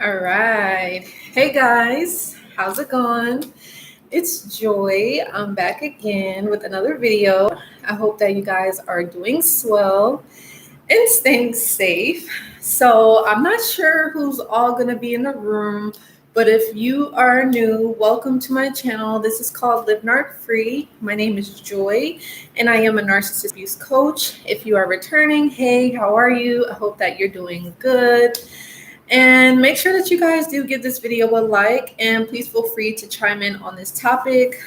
All right. Hey guys, how's it going? It's Joy. I'm back again with another video. I hope that you guys are doing swell and staying safe. So, I'm not sure who's all going to be in the room, but if you are new, welcome to my channel. This is called Live Narc Free. My name is Joy, and I am a narcissist abuse coach. If you are returning, hey, how are you? I hope that you're doing good. And make sure that you guys do give this video a like, and please feel free to chime in on this topic.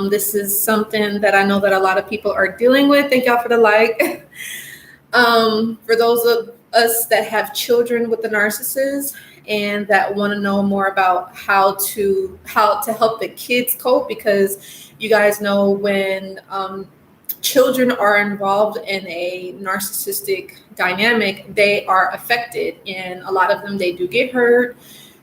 This is something that I know that a lot of people are dealing with. Thank y'all for the like. For those of us that have children with the narcissist and that want to know more about how to help the kids cope, because you guys know when children are involved in a narcissistic dynamic, they are affected, and a lot of them, they do get hurt.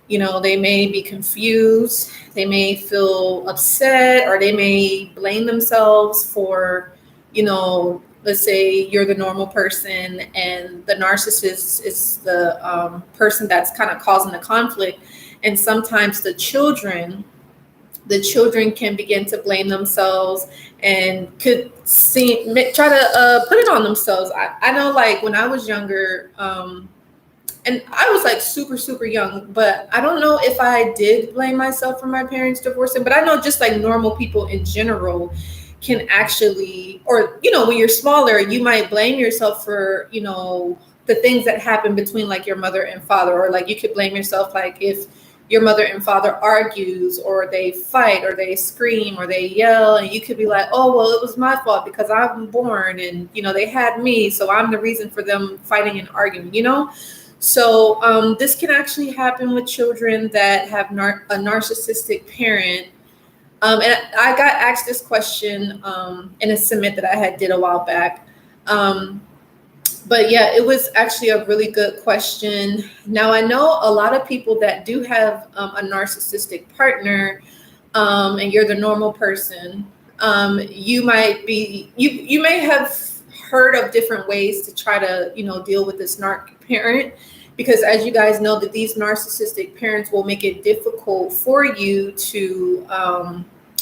They may be confused, they may feel upset, or they may blame themselves for, let's say you're the normal person and the narcissist is the person that's kind of causing the conflict. And sometimes the children can begin to blame themselves and could try to put it on themselves. I know, like when I was younger, and I was like super, super young, but I don't know if I did blame myself for my parents divorcing, but I know just like normal people in general can actually, or, when you're smaller, you might blame yourself for, the things that happen between like your mother and father, or like you could blame yourself like if your mother and father argues, or they fight, or they scream, or they yell, and you could be like, oh, well, it was my fault because I'm born and, they had me, so I'm the reason for them fighting and arguing, So this can actually happen with children that have a narcissistic parent. And I got asked this question in a submit that I did a while back. But yeah, it was actually a really good question. Now, I know a lot of people that do have a narcissistic partner, and you're the normal person. You may have heard of different ways to try to, deal with this narc parent, because as you guys know, that these narcissistic parents will make it difficult for you to,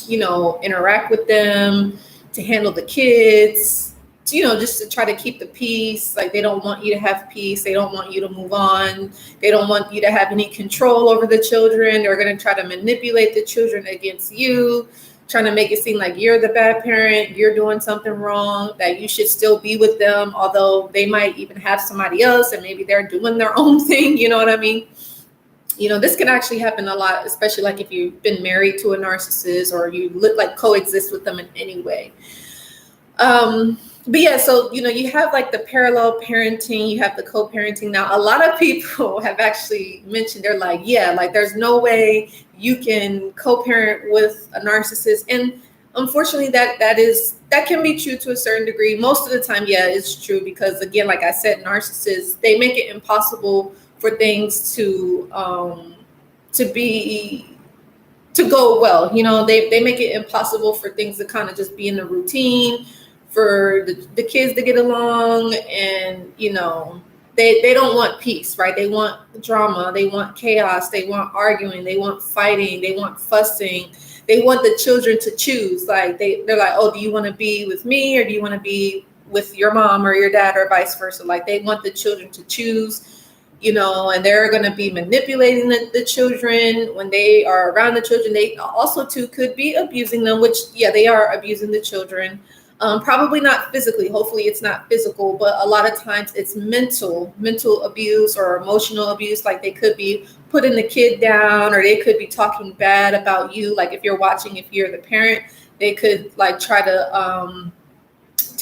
interact with them, to handle the kids, to, just to try to keep the peace. Like, they don't want you to have peace. They don't want you to move on. They don't want you to have any control over the children. They're going to try to manipulate the children against you, trying to make it seem like you're the bad parent, you're doing something wrong, that you should still be with them, although they might even have somebody else and maybe they're doing their own thing. You know what I mean? This can actually happen a lot, especially like if you've been married to a narcissist or you like coexist with them in any way. But yeah, so, you have like the parallel parenting, you have the co-parenting. Now, a lot of people have actually mentioned, they're like, yeah, like there's no way you can co-parent with a narcissist. And unfortunately, that can be true to a certain degree. Most of the time, yeah, it's true, because again, like I said, narcissists, they make it impossible for things to go well. They make it impossible for things to kind of just be in the routine, for the kids to get along, and they don't want peace, right? They want drama, they want chaos, they want arguing, they want fighting, they want fussing. They want the children to choose. Like they're like, oh, do you want to be with me, or do you want to be with your mom or your dad, or vice versa? Like, they want the children to choose, and they're going to be manipulating the children when they are around the children. They also too could be abusing them, which, yeah, they are abusing the children. Probably not physically. Hopefully it's not physical, but a lot of times it's mental abuse or emotional abuse. Like, they could be putting the kid down, or they could be talking bad about you. Like, if you're watching, if you're the parent, they could like try to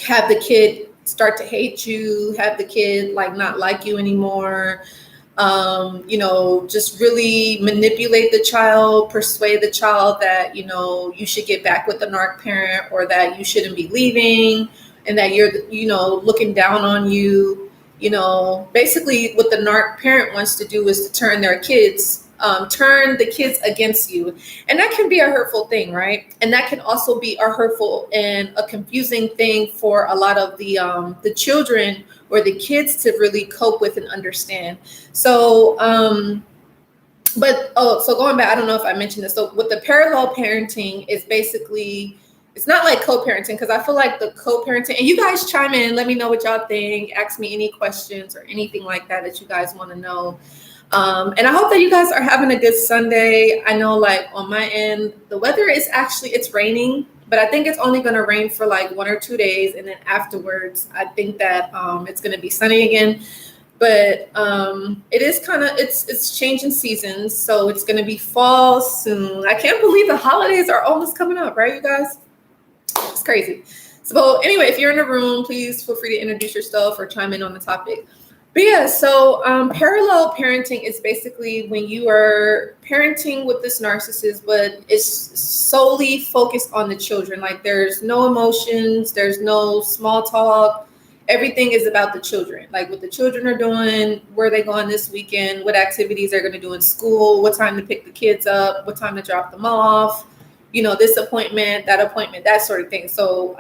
have the kid start to hate you, have the kid like not like you anymore. Just really manipulate the child, persuade the child that, you should get back with the narc parent, or that you shouldn't be leaving, and that you're, looking down on you. Basically what the narc parent wants to do is to turn the kids against you. And that can be a hurtful thing, right? And that can also be a hurtful and a confusing thing for a lot of the children or the kids to really cope with and understand. So But so going back, I don't know if I mentioned this. So with the parallel parenting, is basically, it's not like co-parenting, because I feel like the co-parenting, and you guys chime in, let me know what y'all think, ask me any questions or anything like that you guys want to know. And I hope that you guys are having a good Sunday. I know, like, on my end, the weather is actually, it's raining, but I think it's only going to rain for like 1 or 2 days, and then afterwards I think that it's going to be sunny again. But it is kind of, it's changing seasons, so it's going to be fall soon. I can't believe the holidays are almost coming up, right, you guys? It's crazy. So anyway, if you're in the room, please feel free to introduce yourself or chime in on the topic. But yeah, so parallel parenting is basically when you are parenting with this narcissist, but it's solely focused on the children. Like, there's no emotions, there's no small talk. Everything is about the children, like what the children are doing, where they going this weekend, what activities they're going to do in school, what time to pick the kids up, what time to drop them off, this appointment, that sort of thing. So,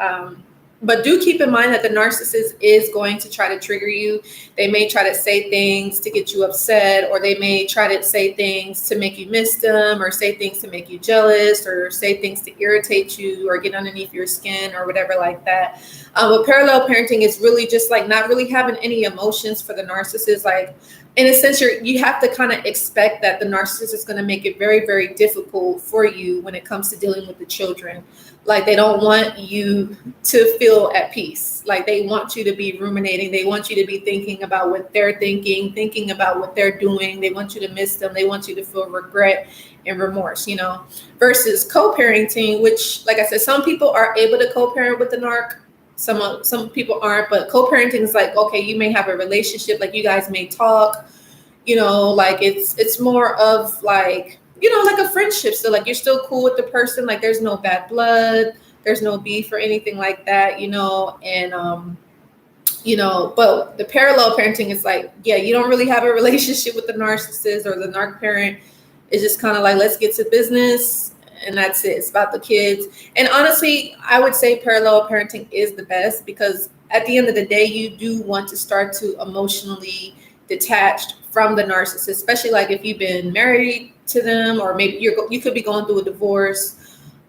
but do keep in mind that the narcissist is going to try to trigger you. They may try to say things to get you upset, or they may try to say things to make you miss them, or say things to make you jealous, or say things to irritate you or get underneath your skin or whatever like that. But parallel parenting is really just like not really having any emotions for the narcissist. Like, in a sense, you have to kind of expect that the narcissist is going to make it very, very difficult for you when it comes to dealing with the children. Like, they don't want you to feel at peace. Like, they want you to be ruminating. They want you to be thinking about what they're thinking about what they're doing. They want you to miss them. They want you to feel regret and remorse, versus co-parenting, which, like I said, some people are able to co-parent with the narc. Some people aren't, but co-parenting is like, okay, you may have a relationship, like you guys may talk, like it's more of like, like a friendship. So like, you're still cool with the person. Like, there's no bad blood, there's no beef or anything like that, and but the parallel parenting is like, yeah, you don't really have a relationship with the narcissist or the narc parent. It's just kind of like, let's get to business. And that's it. It's about the kids. And honestly, I would say parallel parenting is the best, because at the end of the day, you do want to start to emotionally detach from the narcissist, especially like if you've been married to them, or maybe you could be going through a divorce,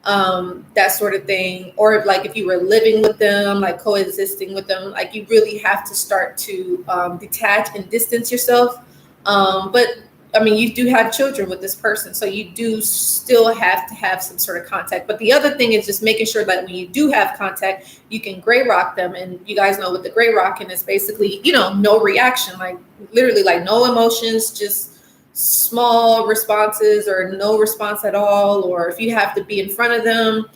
that sort of thing. Or like if you were living with them, like coexisting with them, like you really have to start to detach and distance yourself. But I mean, you do have children with this person, so you do still have to have some sort of contact. But the other thing is just making sure that when you do have contact, you can gray rock them. And you guys know what the gray rocking is basically, no reaction, like literally like no emotions, just small responses or no response at all. Or if you have to be in front of them,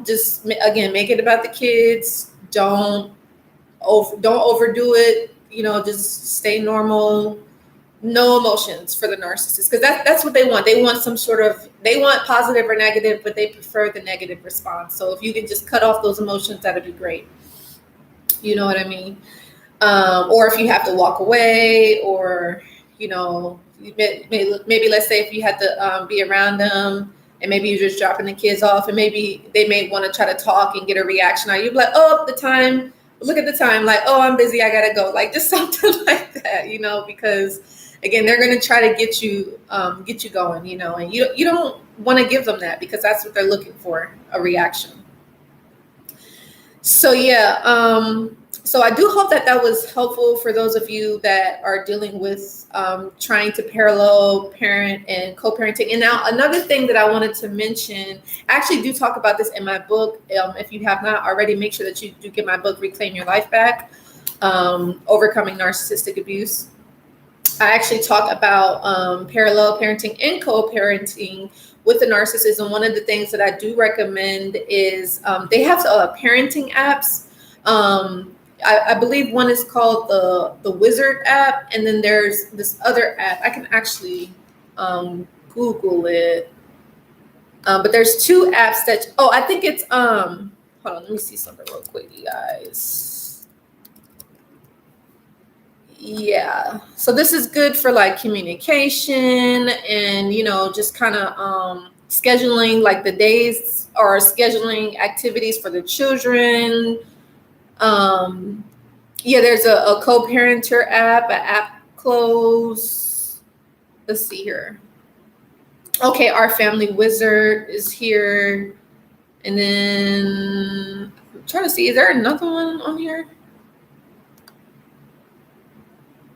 just again, make it about the kids. Don't overdo it. Just stay normal. No emotions for the narcissist, because that's what they want. They want they want positive or negative, but they prefer the negative response. So if you can just cut off those emotions, that'd be great. You know what I mean? Or if you have to walk away, or maybe let's say if you had to be around them, and maybe you're just dropping the kids off, and maybe they may want to try to talk and get a reaction out of you, like, oh, look at the time, like, oh, I'm busy, I gotta go, like just something like that, because again, they're going to try to get you going, and you don't want to give them that, because that's what they're looking for, a reaction. So yeah, so I do hope that was helpful for those of you that are dealing with trying to parallel parent and co-parenting. And now another thing that I wanted to mention, I actually do talk about this in my book. If you have not already, make sure that you do get my book, Reclaim Your Life Back, Overcoming Narcissistic Abuse. I actually talk about parallel parenting and co-parenting with the narcissist. And one of the things that I do recommend is they have parenting apps. I believe one is called the Wizard app, and then there's this other app. I can actually Google it. But there's two apps that, I think it's, hold on, let me see something real quick, you guys. Yeah, so this is good for like communication and just kind of scheduling like the days, or scheduling activities for the children. Yeah, there's a co-parenter app, an app close. let's see here. Okay, our family wizard is here. And then I'm trying to see, is there another one on here?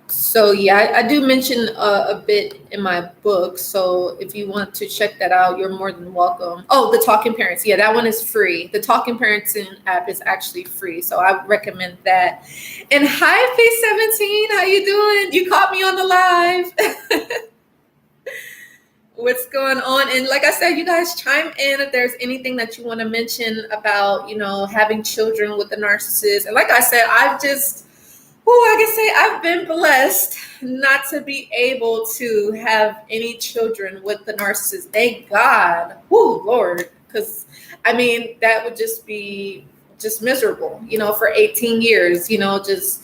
So yeah, I do mention a bit in my book. So if you want to check that out, you're more than welcome. Oh, the Talking Parents. Yeah, that one is free. The Talking Parenting app is actually free. So I recommend that. And hi, P17. How you doing? You caught me on the live. What's going on? And like I said, you guys chime in if there's anything that you want to mention about, having children with the narcissist. And like I said, I can say I've been blessed not to be able to have any children with the narcissist. Thank God. Whoo, Lord. Because, that would just be just miserable, for 18 years, just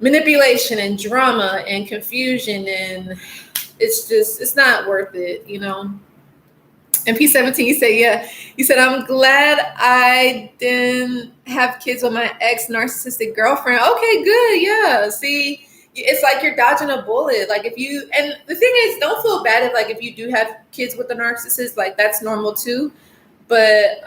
manipulation and drama and confusion. And it's not worth it, And P17, you say, yeah. You said, I'm glad I didn't have kids with my ex-narcissistic girlfriend. Okay, good. Yeah. See, it's like you're dodging a bullet. Like and the thing is, don't feel bad if you do have kids with a narcissist, like that's normal too. But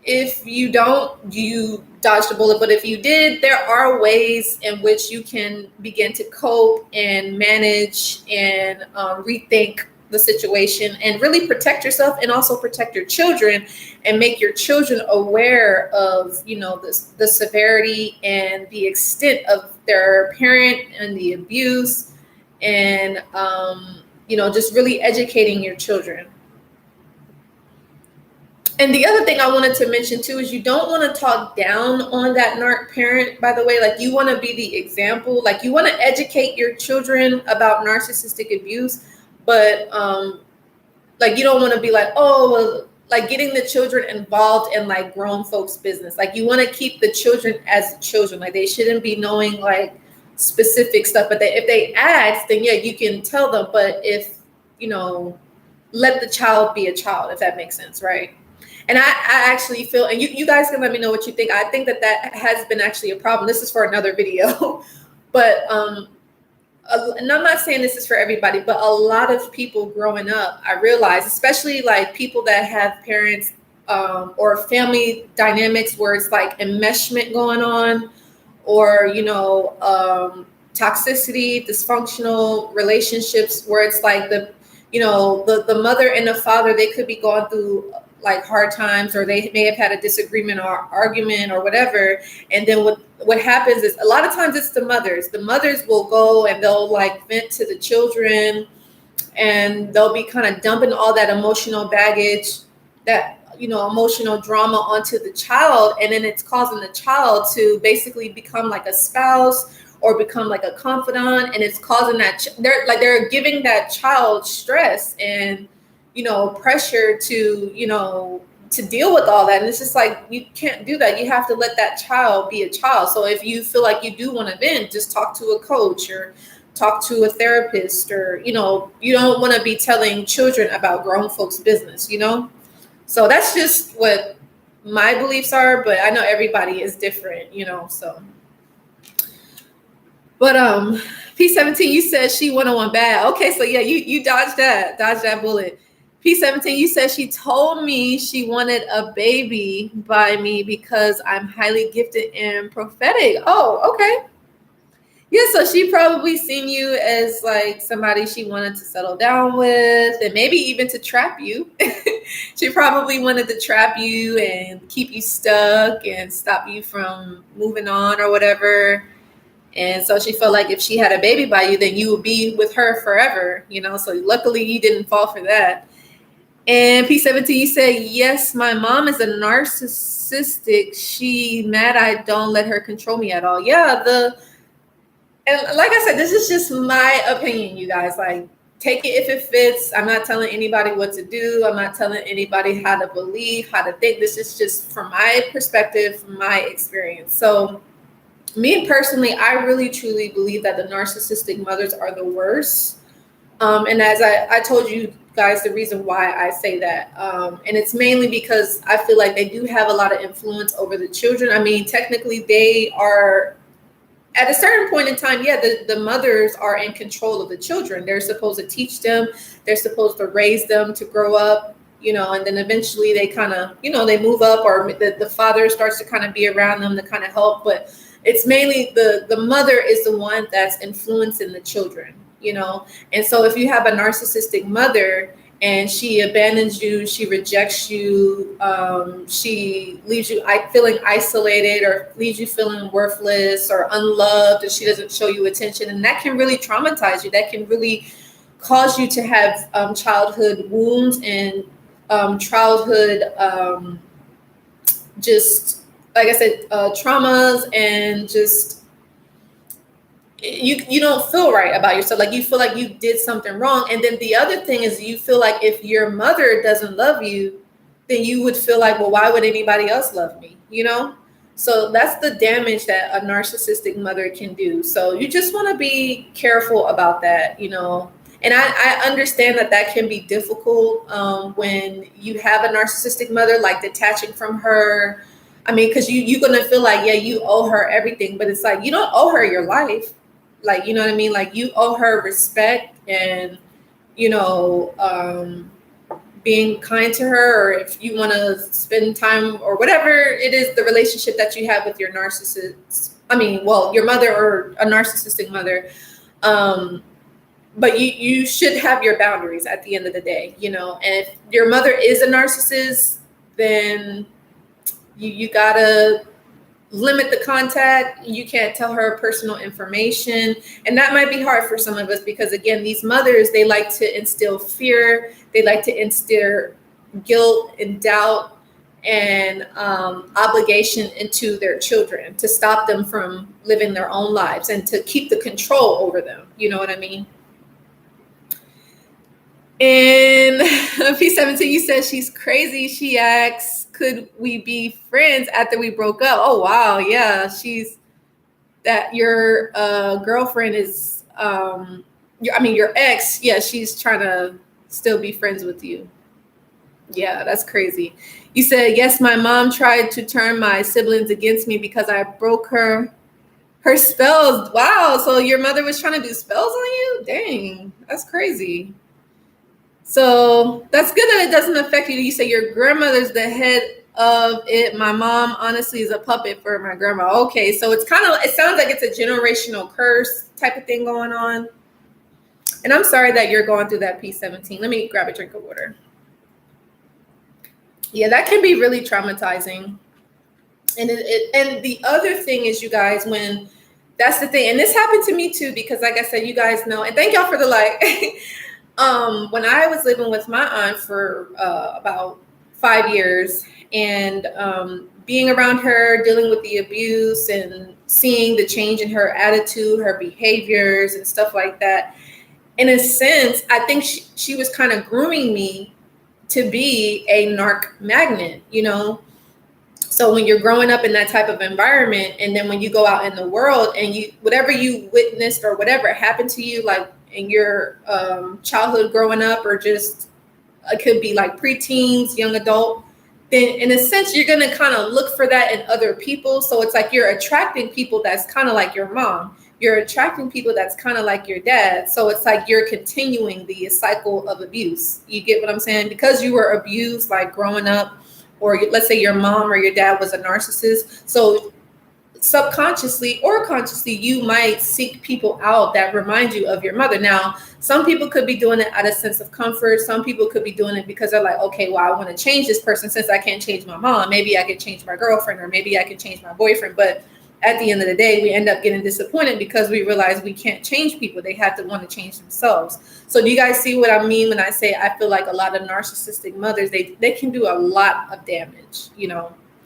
if you don't, you dodged a bullet. But if you did, there are ways in which you can begin to cope and manage and rethink the situation and really protect yourself and also protect your children and make your children aware of, the severity and the extent of their parent and the abuse and, just really educating your children. And the other thing I wanted to mention too is you don't want to talk down on that narc parent, by the way. Like you want to be the example. Like you want to educate your children about narcissistic abuse, but you don't want to be like, oh, well, like getting the children involved in like grown folks' business. Like you want to keep the children as children. Like they shouldn't be knowing like specific stuff. But if they ask, then yeah, you can tell them. But if, let the child be a child, if that makes sense, right? And I actually feel, and you guys can let me know what you think. I think that has been actually a problem. This is for another video. But, and I'm not saying this is for everybody, but a lot of people growing up, I realize, especially like people that have parents or family dynamics where it's like enmeshment going on or, toxicity, dysfunctional relationships where it's like the mother and the father, they could be going through like hard times, or they may have had a disagreement or argument or whatever. And then what happens is a lot of times it's the mothers will go and they'll like vent to the children and they'll be kind of dumping all that emotional baggage, that, emotional drama onto the child. And then it's causing the child to basically become like a spouse or become like a confidant. And it's causing that they're giving that child stress and, pressure to, to deal with all that. And it's just like, you can't do that. You have to let that child be a child. So if you feel like you do want to vent, just talk to a coach or talk to a therapist, or, you don't want to be telling children about grown folks' business, So that's just what my beliefs are, but I know everybody is different, so. But P17, you said she 101 bad. Okay, so yeah, you dodged that bullet. P17, you said she told me she wanted a baby by me because I'm highly gifted and prophetic. Oh, okay. Yeah, so she probably seen you as like somebody she wanted to settle down with and maybe even to trap you. She probably wanted to trap you and keep you stuck and stop you from moving on or whatever. And so she felt like if she had a baby by you, then you would be with her forever, So luckily you didn't fall for that. And P17, you said, yes, my mom is a narcissistic. She mad I don't let her control me at all. Yeah, and like I said, this is just my opinion, you guys. Like, take it if it fits. I'm not telling anybody what to do. I'm not telling anybody how to believe, how to think. This is just from my perspective, from my experience. So me personally, I really, truly believe that the narcissistic mothers are the worst. And as I told you guys, the reason why I say that, and it's mainly because I feel like they do have a lot of influence over the children. I mean, technically they are at a certain point in time, yeah, the mothers are in control of the children. They're supposed to teach them. They're supposed to raise them to grow up, and then eventually they kind of, they move up, or the father starts to kind of be around them to kind of help. But it's mainly the mother is the one that's influencing the children, And so if you have a narcissistic mother and she abandons you, she rejects you, she leaves you feeling isolated, or leaves you feeling worthless or unloved, and she doesn't show you attention, and that can really traumatize you. That can really cause you to have childhood wounds and childhood, just like I said, traumas, and just you don't feel right about yourself. Like you feel like you did something wrong. And then the other thing is, you feel like if your mother doesn't love you, then you would feel like, well, why would anybody else love me? So that's the damage that a narcissistic mother can do. So you just want to be careful about that, And I understand that can be difficult when you have a narcissistic mother, like detaching from her. I mean, because you're going to feel like, yeah, you owe her everything, but it's like, you don't owe her your life. Like, you know what I mean? Like, you owe her respect and, being kind to her, or if you want to spend time or whatever it is, the relationship that you have with your narcissist. I mean, well, your mother or a narcissistic mother. But you should have your boundaries at the end of the day, And if your mother is a narcissist, then you gotta limit the contact. You can't tell her personal information. And that might be hard for some of us because, again, these mothers, they like to instill fear. They like to instill guilt and doubt and obligation into their children to stop them from living their own lives and to keep the control over them. You know what I mean? And P17, you said she's crazy. She asks, could we be friends after we broke up? Oh, wow. Yeah. Your girlfriend is, your ex. Yeah. She's trying to still be friends with you. Yeah. That's crazy. You said, yes, my mom tried to turn my siblings against me because I broke her spells. Wow. So your mother was trying to do spells on you? Dang. That's crazy. So that's good that it doesn't affect you. You say your grandmother's the head of it. My mom honestly is a puppet for my grandma. Okay, so it sounds like it's a generational curse type of thing going on. And I'm sorry that you're going through that, P17. Let me grab a drink of water. Yeah, that can be really traumatizing. And and the other thing is, you guys, when that's the thing, and this happened to me too, because like I said, you guys know, and thank y'all for the like. When I was living with my aunt for about 5 years, and being around her, dealing with the abuse and seeing the change in her attitude, her behaviors and stuff like that, in a sense, I think she was kind of grooming me to be a narc magnet, So when you're growing up in that type of environment, and then when you go out in the world and whatever you witnessed or whatever happened to you, like in your childhood growing up, or just it could be like preteens, young adult, then in a sense, you're going to kind of look for that in other people. So it's like you're attracting people that's kind of like your mom. You're attracting people that's kind of like your dad. So it's like you're continuing the cycle of abuse. You get what I'm saying? Because you were abused, like growing up, or let's say your mom or your dad was a narcissist. So subconsciously or consciously, you might seek people out that remind you of your mother. Now, some people could be doing it out of sense of comfort. Some people could be doing it because they're like, okay, well, I want to change this person since I can't change my mom. Maybe I could change my girlfriend, or maybe I could change my boyfriend. But at the end of the day, we end up getting disappointed because we realize we can't change people. They have to want to change themselves. So do you guys see what I mean when I say I feel like a lot of narcissistic mothers, they can do a lot of damage,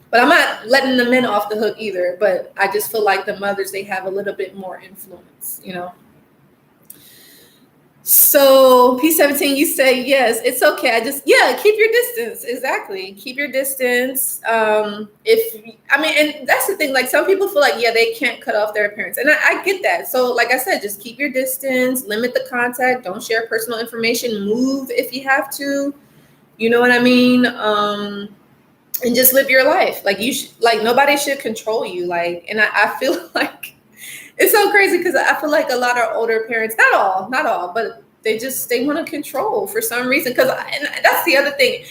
But I'm not letting the men off the hook either. But I just feel like the mothers, they have a little bit more influence, So P17, you say, yes, it's okay. Keep your distance. Exactly. Keep your distance. And that's the thing, like some people feel like, yeah, they can't cut off their parents. And I get that. So like I said, just keep your distance, limit the contact, don't share personal information, move if you have to, you know what I mean? And just live your life. Like nobody should control you. Like, and I feel like, It's so crazy because I feel like a lot of older parents, not all, but they want to control for some reason. And that's the other thing.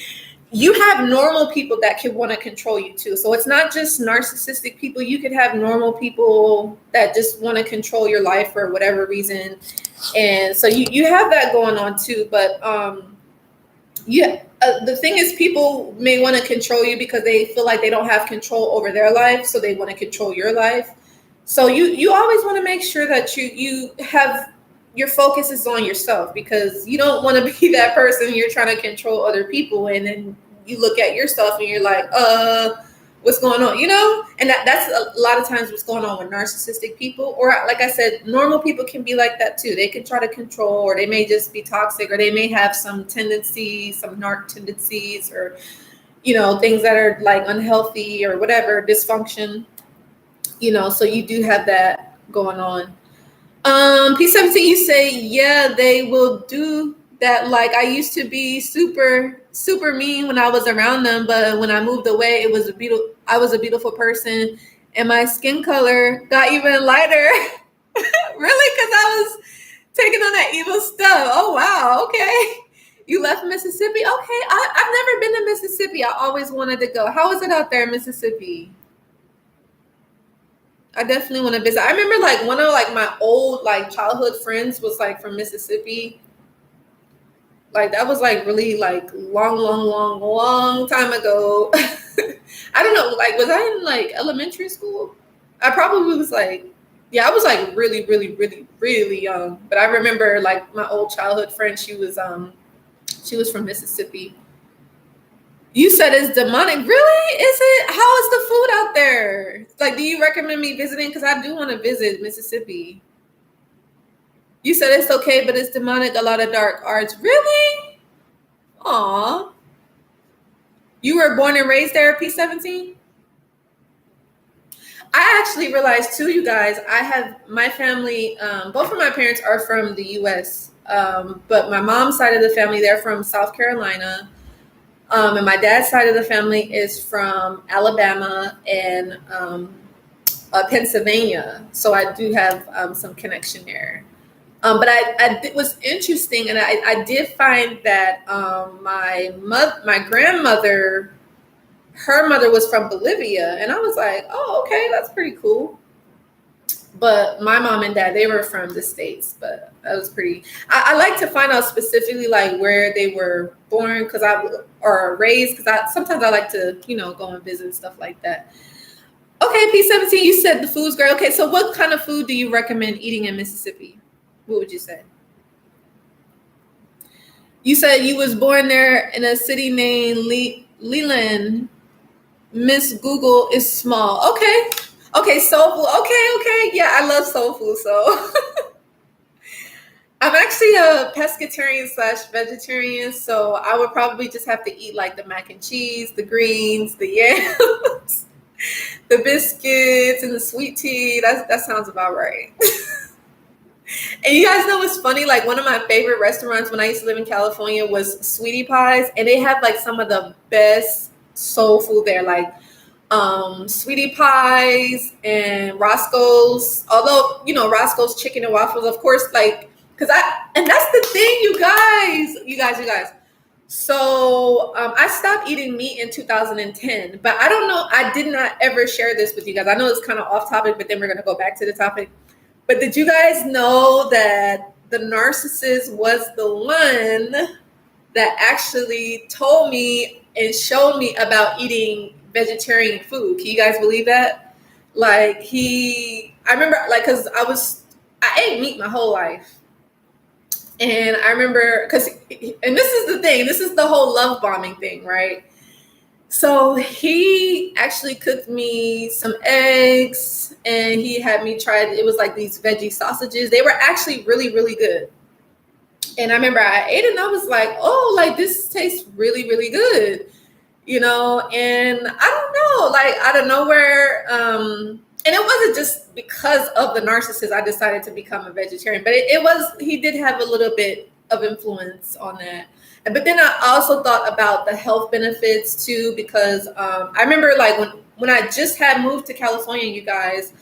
You have normal people that can want to control you too. So it's not just narcissistic people. You could have normal people that just want to control your life for whatever reason. And so you have that going on too. But the thing is, people may want to control you because they feel like they don't have control over their life. So they want to control your life. So you always want to make sure that you have your focus is on yourself, because you don't want to be that person you're trying to control other people, and then you look at yourself and you're like, what's going on? And that's a lot of times what's going on with narcissistic people. Or like I said, normal people can be like that too. They can try to control, or they may just be toxic, or they may have some tendencies, some narc tendencies, or things that are like unhealthy or whatever, dysfunction. So you do have that going on. P17, you say, yeah, they will do that. Like, I used to be super, super mean when I was around them, but when I moved away, I was a beautiful person, and my skin color got even lighter. Really? Because I was taking on that evil stuff. Oh, wow. Okay. You left Mississippi? Okay. I've never been to Mississippi. I always wanted to go. How is it out there in Mississippi? I definitely want to visit. I remember like one of like my old like childhood friends was like from Mississippi. Like that was like really like long time ago. I don't know. Like, was I in like elementary school? I probably was like, yeah, I was like really, really, really, really young. But I remember like my old childhood friend. She was from Mississippi. You said it's demonic. Really? Is it? How is the food out there? Like, do you recommend me visiting? Because I do want to visit Mississippi. You said it's okay, but it's demonic, a lot of dark arts. Really? Aw. You were born and raised there, P17? I actually realized too, you guys, I have my family, both of my parents are from the US. But my mom's side of the family, they're from South Carolina. And my dad's side of the family is from Alabama and Pennsylvania. So I do have some connection there. But it was interesting, and I did find that my grandmother, her mother was from Bolivia, and I was like, oh, okay, that's pretty cool. But my mom and dad, they were from the States, but that was pretty. I like to find out specifically like where they were born, or raised, because sometimes I like to go and visit and stuff like that. Okay, P17, you said the food's great. Okay, so what kind of food do you recommend eating in Mississippi? What would you say? You said you was born there in a city named Leland. Miss Google is small. Okay, soul food. Okay. Yeah, I love soul food. So I'm actually a pescatarian/vegetarian. So I would probably just have to eat like the mac and cheese, the greens, the yams, the biscuits, and the sweet tea. That sounds about right. And you guys know what's funny? Like one of my favorite restaurants when I used to live in California was Sweetie Pies, and they have like some of the best soul food there, like Sweetie Pies and Roscoe's. Although Roscoe's chicken and waffles, of course, like and that's the thing, you guys. So I stopped eating meat in 2010, but I don't know. I did not ever share this with you guys. I know it's kind of off topic, but then we're gonna go back to the topic. But did you guys know that the narcissist was the one that actually told me and showed me about eating vegetarian food? Can you guys believe that? Like I remember, like, because I ate meat my whole life. And I remember, and this is the thing, this is the whole love bombing thing, right? So he actually cooked me some eggs, and he had me try, it was like these veggie sausages. They were actually really, really good. And I remember I ate it and I was like, oh, like this tastes really, really good, and I don't know, like out of nowhere. And it wasn't just because of the narcissist I decided to become a vegetarian, but he did have a little bit of influence on that. But then I also thought about the health benefits too, because I remember like when I just had moved to California, you guys,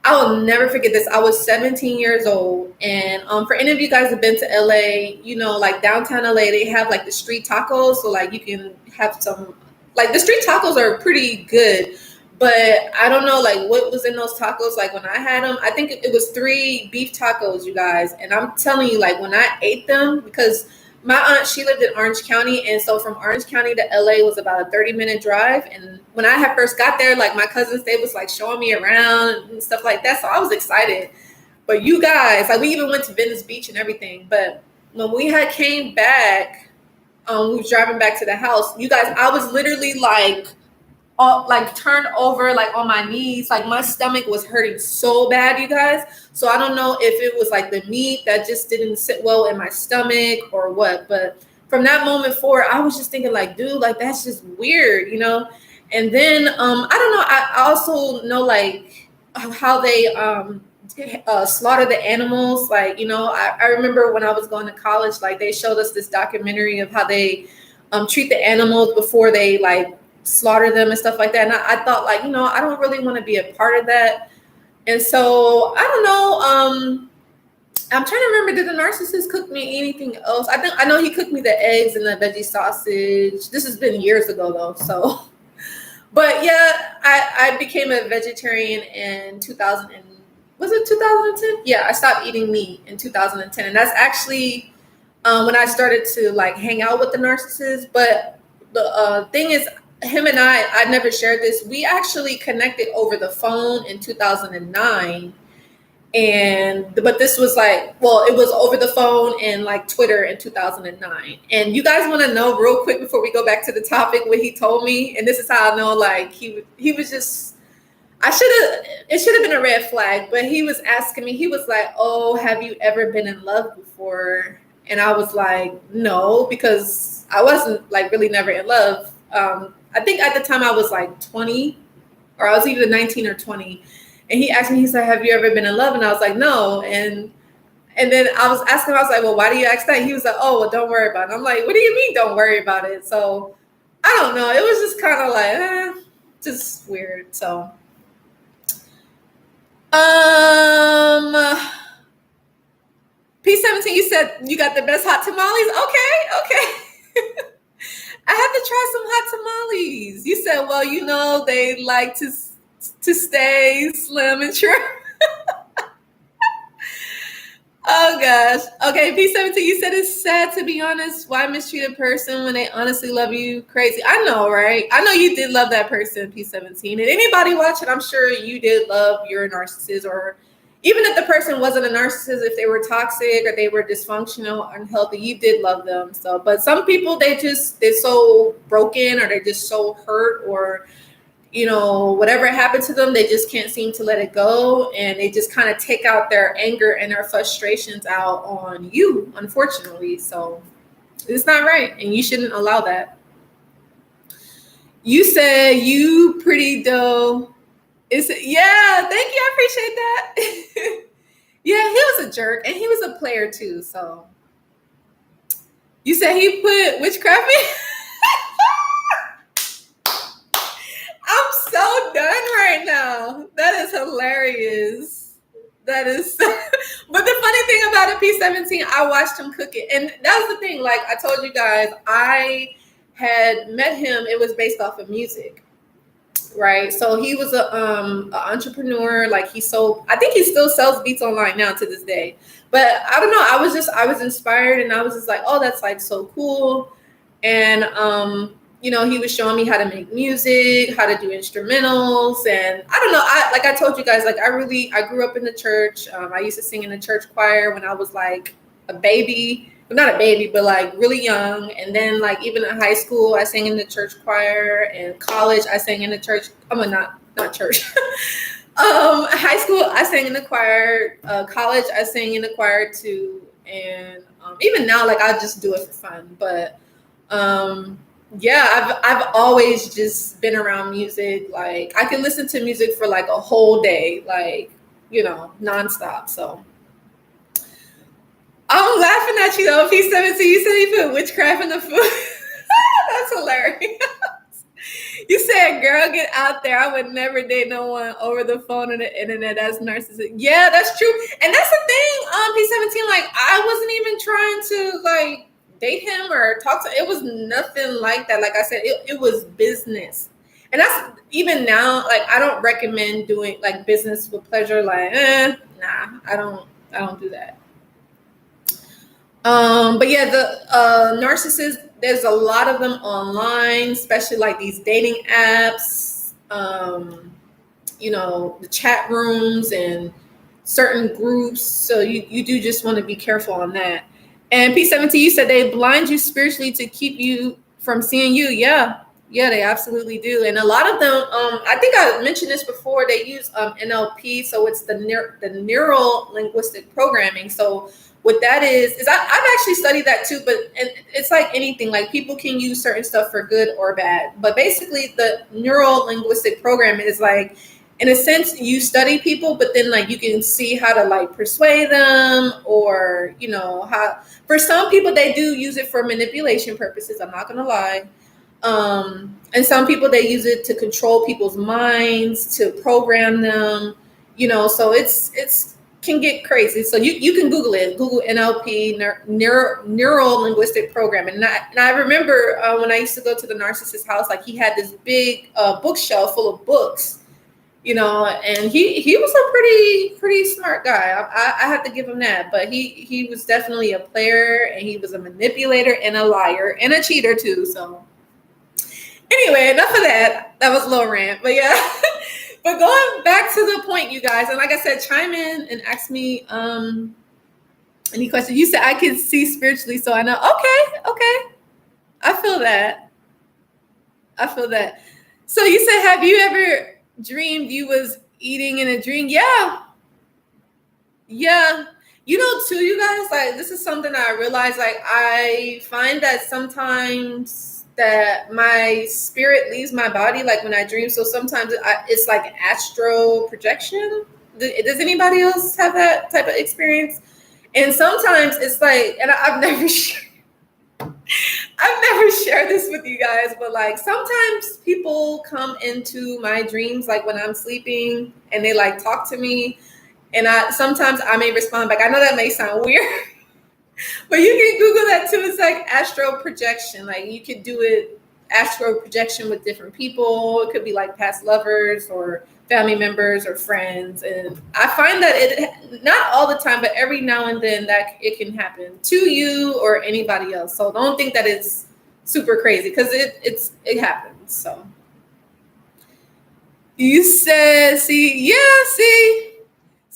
I will never forget this. I was 17 years old, and for any of you guys have been to LA, you know, like downtown LA, they have like the street tacos, so like you can have some, like the street tacos are pretty good, but I don't know like what was in those tacos. Like when I had them, I think it was 3 beef tacos, you guys, and I'm telling you, like when I ate them, because my aunt, she lived in Orange County, and so from Orange County to LA was about a 30-minute drive. And when I had first got there, like my cousins, they was like showing me around and stuff like that, so I was excited. But you guys, like we even went to Venice Beach and everything. But when we had came back, we was driving back to the house, you guys, I was literally like turned over, like on my knees, like my stomach was hurting so bad, you guys. So I don't know if it was like the meat that just didn't sit well in my stomach or what, but from that moment forward, I was just thinking like, dude, like that's just weird, you know. And then I don't know, I also know like how they slaughter the animals. Like, you know, I remember when I was going to college, like they showed us this documentary of how they treat the animals before they like slaughter them and stuff like that. And I thought like, you know, I don't really want to be a part of that. And so I don't know. I'm trying to remember, did the narcissist cook me anything else? I know he cooked me the eggs and the veggie sausage. This has been years ago though. So, but yeah, I became a vegetarian in 2000. Was it 2010? Yeah, I stopped eating meat in 2010. And that's actually when I started to like hang out with the narcissist. But the thing is, him and I never shared this. We actually connected over the phone in 2009. But this was like, well, it was over the phone and like Twitter in 2009. And you guys want to know real quick before we go back to the topic what he told me? And this is how I know like he was just, it should have been a red flag, but he was asking me, he was like, oh, have you ever been in love before? And I was like, no, because I wasn't like really never in love. I think at the time I was like 20, or I was either 19 or 20. And he asked me, he said, have you ever been in love? And I was like, no. And then I was asking, I was like, well, why do you ask that? He was like, oh, well, don't worry about it. I'm like, what do you mean don't worry about it? So I don't know. It was just kind of like, just weird. So, P17, you said you got the best hot tamales? Okay. I had to try some hot tamales. You said, well, you know, they like to stay slim and trim. Oh gosh. Okay, P17, you said it's sad to be honest. Why mistreat a person when they honestly love you? Crazy. I know, right? I know you did love that person, P17. And anybody watching, I'm sure you did love your narcissist, or even if the person wasn't a narcissist, if they were toxic or they were dysfunctional, unhealthy, you did love them. So, but some people, they're so broken, or they're just so hurt, or, you know, whatever happened to them, they just can't seem to let it go. And they just kind of take out their anger and their frustrations out on you, unfortunately. So it's not right. And you shouldn't allow that. You said you pretty dope. Yeah, thank you. I appreciate that. Yeah, he was a jerk and he was a player too. So you said he put witchcraft in? I'm so done right now. That is hilarious. That is but the funny thing about it, P17, I watched him cook it. And that was the thing. Like I told you guys, I had met him. It was based off of music. Right. So he was a entrepreneur. Like I think he still sells beats online now to this day. But I don't know. I was inspired, and I was just like, oh, that's like so cool. And you know, he was showing me how to make music, how to do instrumentals. And I don't know, I told you guys, like I grew up in the church. I used to sing in the church choir when I was like a baby. Not a baby, but like really young. And then like even in high school, I sang in the church choir. And college, I sang in the church. Not church. High school, I sang in the choir. College, I sang in the choir too. And even now, like I just do it for fun. But yeah, I've always just been around music. Like I can listen to music for like a whole day, like, you know, nonstop. So I'm laughing at you though, P17. You said you put witchcraft in the food. That's hilarious. You said, girl, get out there. I would never date no one over the phone or the internet. That's narcissistic. Yeah, that's true. And that's the thing, P17, like, I wasn't even trying to, like, date him or talk to, it was nothing like that. Like I said, it was business. And that's, even now, like, I don't recommend doing, like, business with pleasure. Like, nah, I don't do that. But yeah, the narcissists, there's a lot of them online, especially like these dating apps, the chat rooms and certain groups. So you do just want to be careful on that. And P17, you said they blind you spiritually to keep you from seeing you. Yeah, they absolutely do. And a lot of them, I think I mentioned this before, they use NLP. So it's the neural linguistic programming. So what that is I've actually studied that too, but it's like anything, like people can use certain stuff for good or bad. But basically the neural linguistic program is like, in a sense, you study people, but then like you can see how to like persuade them, or, how, for some people they do use it for manipulation purposes. I'm not going to lie. And some people, they use it to control people's minds, to program them, so it's can get crazy. So you can Google it, Google NLP, neural linguistic programming. And I remember when I used to go to the narcissist house, like he had this big bookshelf full of books, and he was a pretty smart guy. I have to give him that. But he was definitely a player, and he was a manipulator and a liar and a cheater too. So anyway, enough of that. That was a little rant, but yeah. But going back to the point, you guys, and like I said, chime in and ask me any questions. You said I can see spiritually, so I know. Okay. I feel that. So you said, have you ever dreamed you was eating in a dream? Yeah. Too, you guys, like, this is something I realized, like, I find that sometimes that my spirit leaves my body, like when I dream. So sometimes it's like astral projection. Does anybody else have that type of experience? And sometimes it's like, and I've never shared this with you guys, but like sometimes people come into my dreams, like when I'm sleeping, and they like talk to me, and sometimes I may respond back. I know that may sound weird, but you can Google that too. It's like astral projection. Like you could do it, astral projection, with different people. It could be like past lovers or family members or friends. And I find that it, not all the time, but every now and then, that it can happen to you or anybody else. So don't think that it's super crazy, because it happens. So you said, see,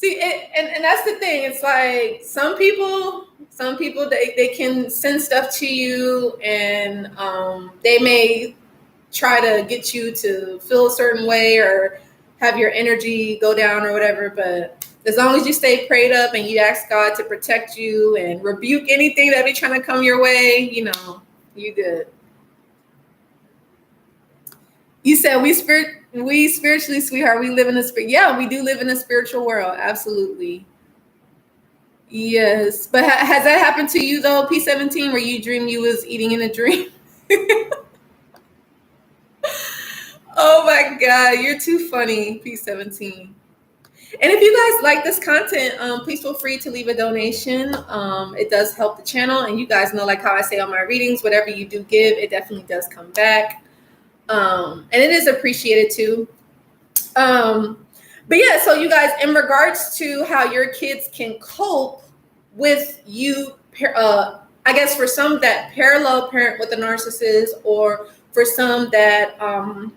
and that's the thing. It's like some people they can send stuff to you, and they may try to get you to feel a certain way or have your energy go down or whatever. But as long as you stay prayed up and you ask God to protect you and rebuke anything that be trying to come your way, you good. You said we spiritually, sweetheart, we live in a spirit. Yeah, we do live in a spiritual world. Absolutely. Yes. But has that happened to you though, P17, where you dream you was eating in a dream? Oh my God, you're too funny, P17. And if you guys like this content, please feel free to leave a donation. It does help the channel. And you guys know, like how I say on my readings, whatever you do give, it definitely does come back. And it is appreciated too. But yeah, so you guys, in regards to how your kids can cope with you, I guess for some that parallel parent with a narcissist, or for some that are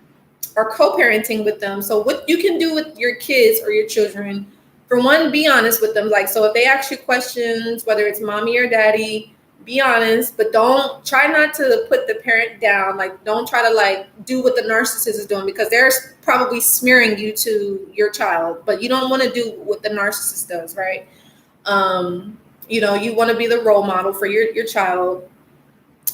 co-parenting with them. So what you can do with your kids or your children, for one, be honest with them. Like, so if they ask you questions, whether it's mommy or daddy, be honest, but don't try not to put the parent down. Like, don't try to like do what the narcissist is doing, because they're probably smearing you to your child, but you don't want to do what the narcissist does, right? You want to be the role model for your child.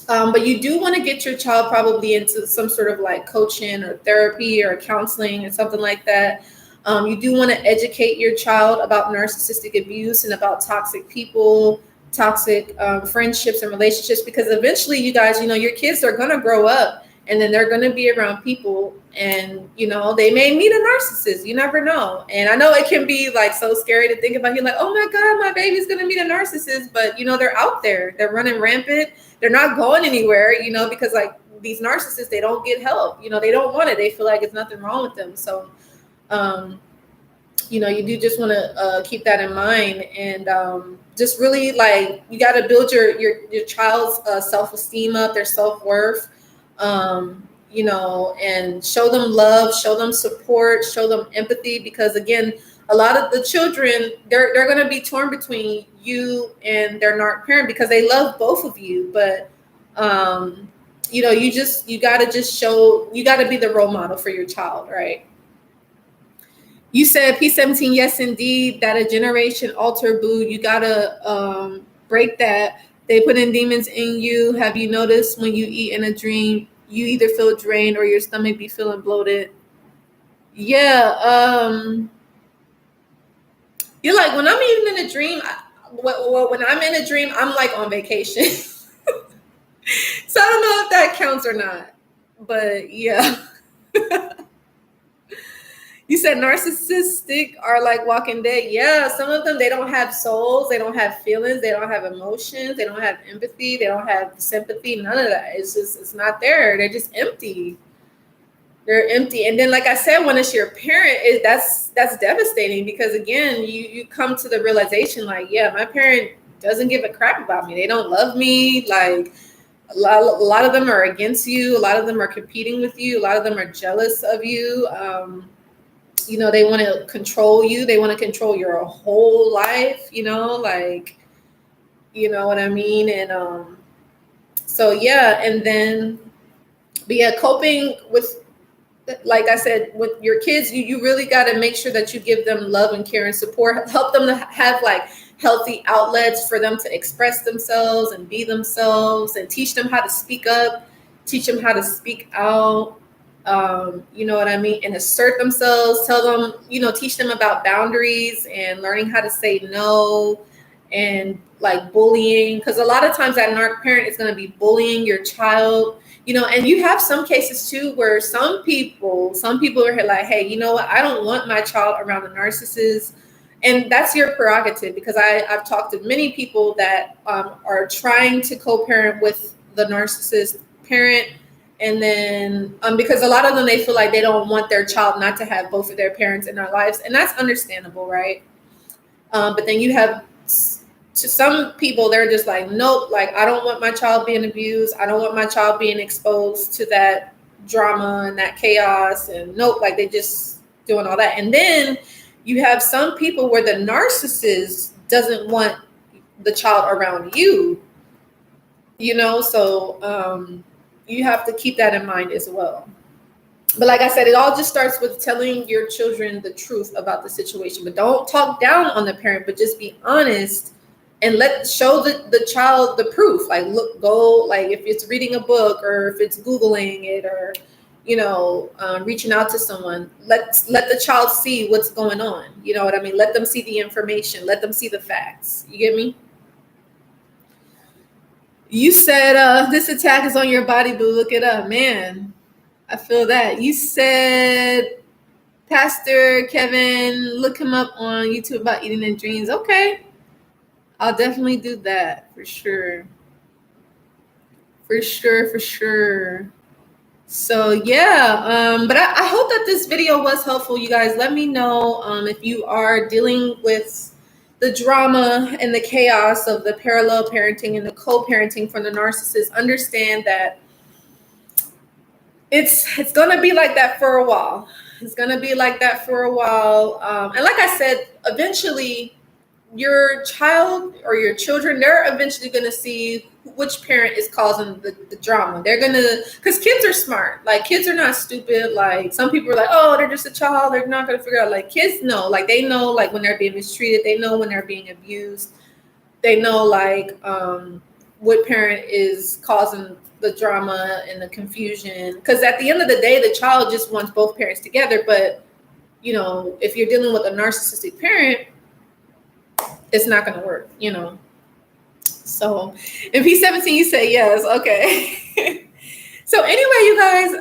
But you do want to get your child probably into some sort of like coaching or therapy or counseling or something like that. You do want to educate your child about narcissistic abuse and about toxic people, toxic friendships and relationships, because eventually, you guys, your kids are going to grow up And then they're going to be around people, and they may meet a narcissist. You never know. And I know it can be like so scary to think about. You're like, oh my God, my baby's going to meet a narcissist. But they're out there, they're running rampant, they're not going anywhere, because like these narcissists, they don't get help. They don't want it. They feel like it's nothing wrong with them. So you do just want to keep that in mind, and just really, like, you got to build your child's self-esteem up, their self-worth, and show them love, show them support, show them empathy, because again, a lot of the children, they're going to be torn between you and their narc parent because they love both of you, but you got to be the role model for your child, right? You said P17, yes, indeed, that a generation alter, boo. You gotta break that. They put in demons in you. Have you noticed when you eat in a dream, you either feel drained or your stomach be feeling bloated? Yeah. You're like, when I'm eating in a dream, when I'm in a dream, I'm like on vacation. So I don't know if that counts or not, but yeah. You said narcissistic are like Walking Dead. Yeah, some of them, they don't have souls, they don't have feelings, they don't have emotions, they don't have empathy, they don't have sympathy, none of that. It's not there. They're just empty. They're empty. And then, like I said, when it's your parent, that's devastating, because again, you come to the realization, like, yeah, my parent doesn't give a crap about me. They don't love me. Like, a lot of them are against you. A lot of them are competing with you. A lot of them are jealous of you. They want to control you. They want to control your whole life, like, you know what I mean? And so, yeah. And then, but yeah, coping with, like I said, with your kids, you really got to make sure that you give them love and care and support, help them to have like healthy outlets for them to express themselves and be themselves, and teach them how to speak up, teach them how to speak out. You know what I mean? And assert themselves, tell them, teach them about boundaries and learning how to say no, and like bullying. Because a lot of times that narc parent is going to be bullying your child, and you have some cases too where some people are like, hey, you know what? I don't want my child around a narcissist. And that's your prerogative, because I've talked to many people that are trying to co-parent with the narcissist parent. And then because a lot of them, they feel like they don't want their child not to have both of their parents in their lives. And that's understandable, right? But then you have to some people, they're just like, nope, like, I don't want my child being abused. I don't want my child being exposed to that drama and that chaos. And nope, like, they just doing all that. And then you have some people where the narcissist doesn't want the child around you, so you have to keep that in mind as well. But like I said, it all just starts with telling your children the truth about the situation. But don't talk down on the parent, but just be honest and show the child the proof. Like, go, like, if it's reading a book, or if it's Googling it, or reaching out to someone, let the child see what's going on. You know what I mean? Let them see the information. Let them see the facts. You get me? You said this attack is on your body, boo. Look it up, man. I feel that. You said Pastor Kevin, look him up on YouTube about eating in dreams. Okay, I'll definitely do that for sure. For sure. So yeah, but I hope that this video was helpful, you guys. Let me know if you are dealing with the drama and the chaos of the parallel parenting and the co-parenting from the narcissist. Understand that it's going to be like that for a while. It's going to be like that for a while. And like I said, eventually your child or your children, they're eventually going to see which parent is causing the drama. They're going to, because kids are smart. Like, kids are not stupid. Like, some people are like, oh, they're just a child, they're not going to figure out. Like, kids know, like, they know, like, when they're being mistreated, they know when they're being abused, they know, like, what parent is causing the drama and the confusion. Because at the end of the day, the child just wants both parents together. But if you're dealing with a narcissistic parent, it's not going to work, So in P17, you say yes. Okay. So anyway, you guys,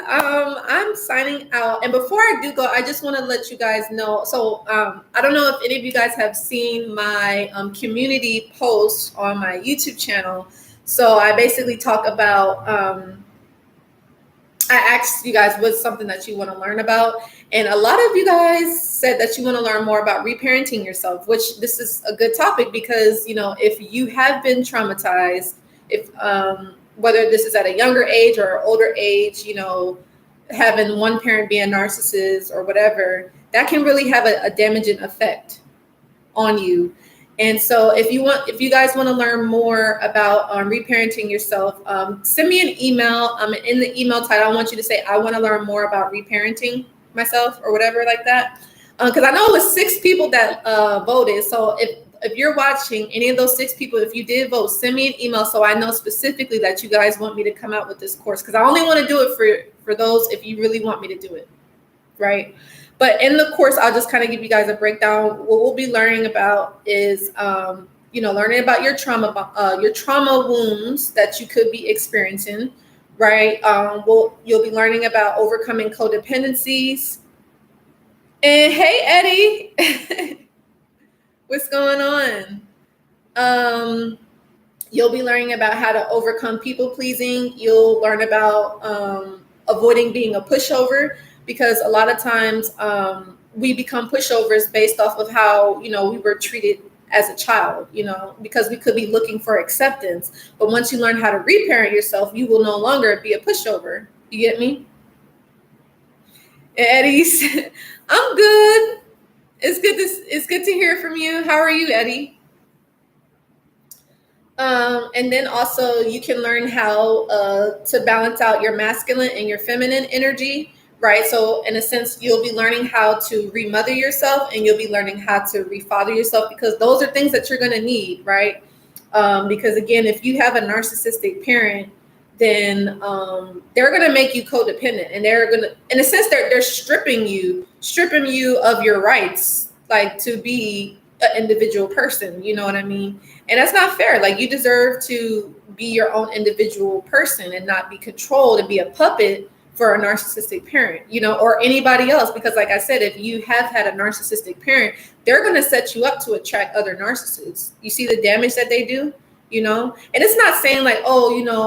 I'm signing out. And before I do go, I just want to let you guys know. So I don't know if any of you guys have seen my community post on my YouTube channel. So I basically talk about, I asked you guys what's something that you want to learn about. And a lot of you guys said that you want to learn more about reparenting yourself, which this is a good topic because, if you have been traumatized, if whether this is at a younger age or older age, having one parent be a narcissist or whatever, that can really have a damaging effect on you. And so if you guys want to learn more about reparenting yourself, send me an email. In the email title, I want you to say, I want to learn more about reparenting myself or whatever like that. Because I know it was 6 people that voted. So if you're watching any of those 6 people, if you did vote, send me an email so I know specifically that you guys want me to come out with this course. Because I only want to do it for those if you really want me to do it, right? But in the course, I'll just kind of give you guys a breakdown. What we'll be learning about is, learning about your trauma wounds that you could be experiencing, right? You'll be learning about overcoming codependencies. And hey, Eddie, what's going on? You'll be learning about how to overcome people pleasing. You'll learn about avoiding being a pushover. Because a lot of times we become pushovers based off of how, we were treated as a child, because we could be looking for acceptance. But once you learn how to reparent yourself, you will no longer be a pushover. You get me? Eddie's, I'm good. It's good to hear from you. How are you, Eddie? And then also you can learn how to balance out your masculine and your feminine energy. Right. So in a sense, you'll be learning how to remother yourself and you'll be learning how to refather yourself because those are things that you're going to need. Right. Because, again, if you have a narcissistic parent, then they're going to make you codependent and they're going to, in a sense, they're stripping you of your rights, like to be an individual person. You know what I mean? And that's not fair. Like you deserve to be your own individual person and not be controlled and be a puppet for a narcissistic parent, or anybody else. Because like I said, if you have had a narcissistic parent, they're going to set you up to attract other narcissists. You see the damage that they do, and it's not saying like,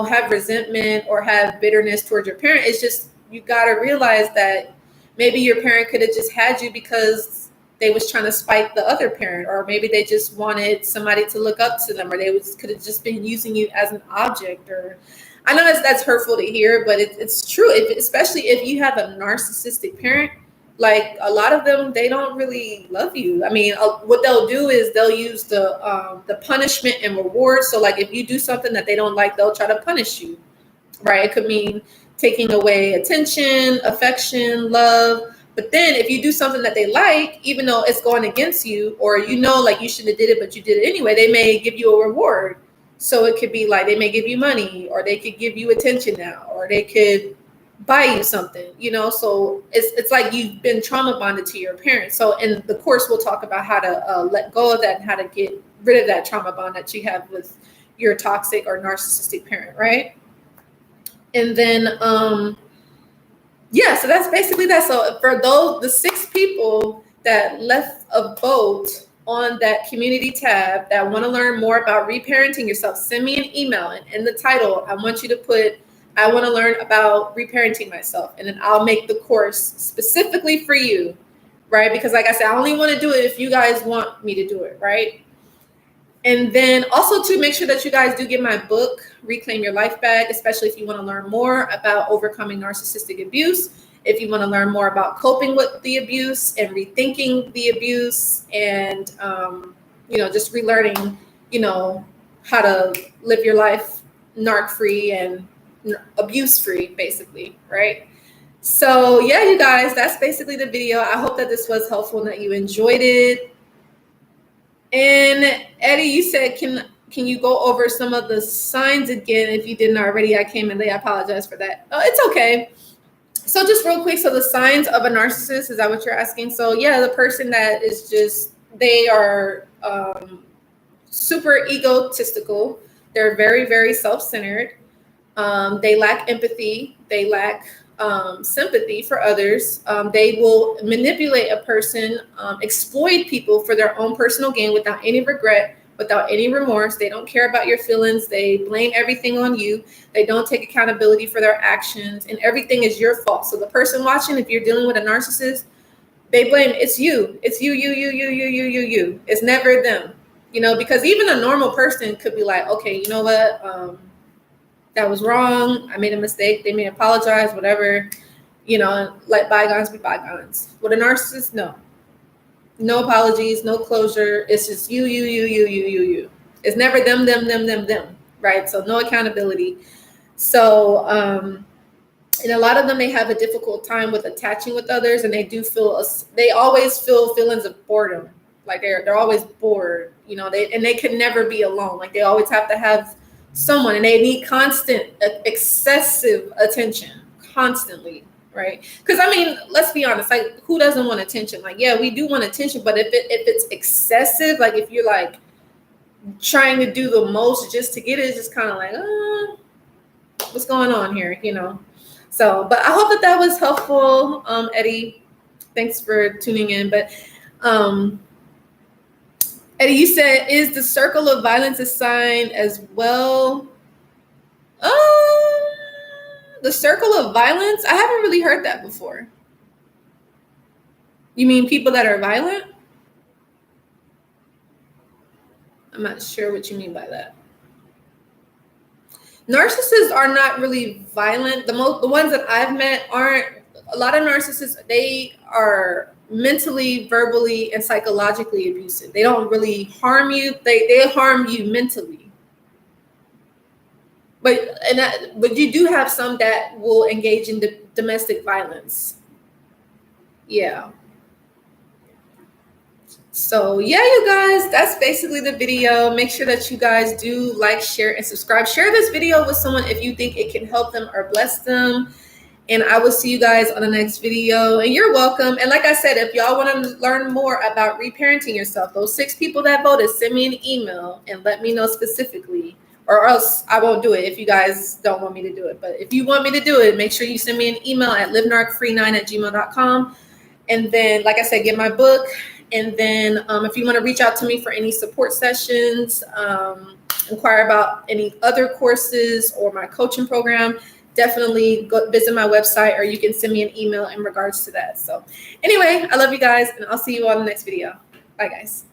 have resentment or have bitterness towards your parent. It's just, you got to realize that maybe your parent could have just had you because they was trying to spite the other parent, or maybe they just wanted somebody to look up to them, or could have just been using you as an object. Or I know that's hurtful to hear, but it's true. Especially if you have a narcissistic parent, like a lot of them, they don't really love you. I mean, what they'll do is they'll use the punishment and reward. So like if you do something that they don't like, they'll try to punish you, right? It could mean taking away attention, affection, love. But then if you do something that they like, even though it's going against you, or like you shouldn't have did it, but you did it anyway, they may give you a reward. So it could be like they may give you money, or they could give you attention now, or they could buy you something, So it's like you've been trauma bonded to your parents. So in the course, we'll talk about how to let go of that and how to get rid of that trauma bond that you have with your toxic or narcissistic parent, right? And then, so that's basically that. So for the 6 people that left a vote on that community tab that want to learn more about reparenting yourself, send me an email, and in the title, I want you to put, I want to learn about reparenting myself. And then I'll make the course specifically for you, right? Because like I said, I only want to do it if you guys want me to do it, right? And then also to make sure that you guys do get my book, Reclaim Your Life Back, especially if you want to learn more about overcoming narcissistic abuse. If you want to learn more about coping with the abuse and rethinking the abuse and, just relearning, how to live your life narc-free and abuse-free, basically, right? So, yeah, you guys, that's basically the video. I hope that this was helpful and that you enjoyed it. And Eddie, you said, can you go over some of the signs again? If you didn't already, I came in late. I apologize for that. Oh, it's okay. So just real quick, so the signs of a narcissist, is that what you're asking? So yeah, the person that is just, they are super egotistical. They're very, very self-centered. They lack empathy. They lack sympathy for others. They will manipulate a person, exploit people for their own personal gain without any regret, without any remorse. They don't care about your feelings. They blame everything on you. They don't take accountability for their actions, and everything is your fault. So the person watching, if you're dealing with a narcissist, they blame it's you. It's you. It's never them. Because even a normal person could be like, okay, you know what? That was wrong. I made a mistake. They may apologize, whatever, let bygones be bygones. With a narcissist, no. No apologies, no closure. It's just you. It's never them, right? So no accountability. So, and a lot of them may have a difficult time with attaching with others, and they always feel feelings of boredom. Like they're always bored, they can never be alone. Like they always have to have someone, and they need constant, excessive attention constantly, right? Because let's be honest, like who doesn't want attention? Like, yeah, we do want attention, but if it's excessive, like if you're like trying to do the most just to get it, it's just kind of like, what's going on here, So, but I hope that was helpful, Eddie. Thanks for tuning in. But Eddie, you said, is the circle of violence a sign as well? The circle of violence? I haven't really heard that before. You mean people that are violent? I'm not sure what you mean by that. Narcissists are not really violent. The ones that I've met aren't. A lot of narcissists, they are mentally, verbally, and psychologically abusive. They don't really harm you. They harm you mentally. But you do have some that will engage in domestic violence. Yeah. So yeah, you guys, that's basically the video. Make sure that you guys do like, share, and subscribe. Share this video with someone if you think it can help them or bless them. And I will see you guys on the next video. And you're welcome. And like I said, if y'all want to learn more about reparenting yourself, those 6 people that voted, send me an email and let me know specifically, or else I won't do it if you guys don't want me to do it. But if you want me to do it, make sure you send me an email at livenarcfree9@gmail.com. And then, like I said, get my book. And then if you want to reach out to me for any support sessions, inquire about any other courses or my coaching program, definitely go visit my website, or you can send me an email in regards to that. So anyway, I love you guys, and I'll see you on the next video. Bye, guys.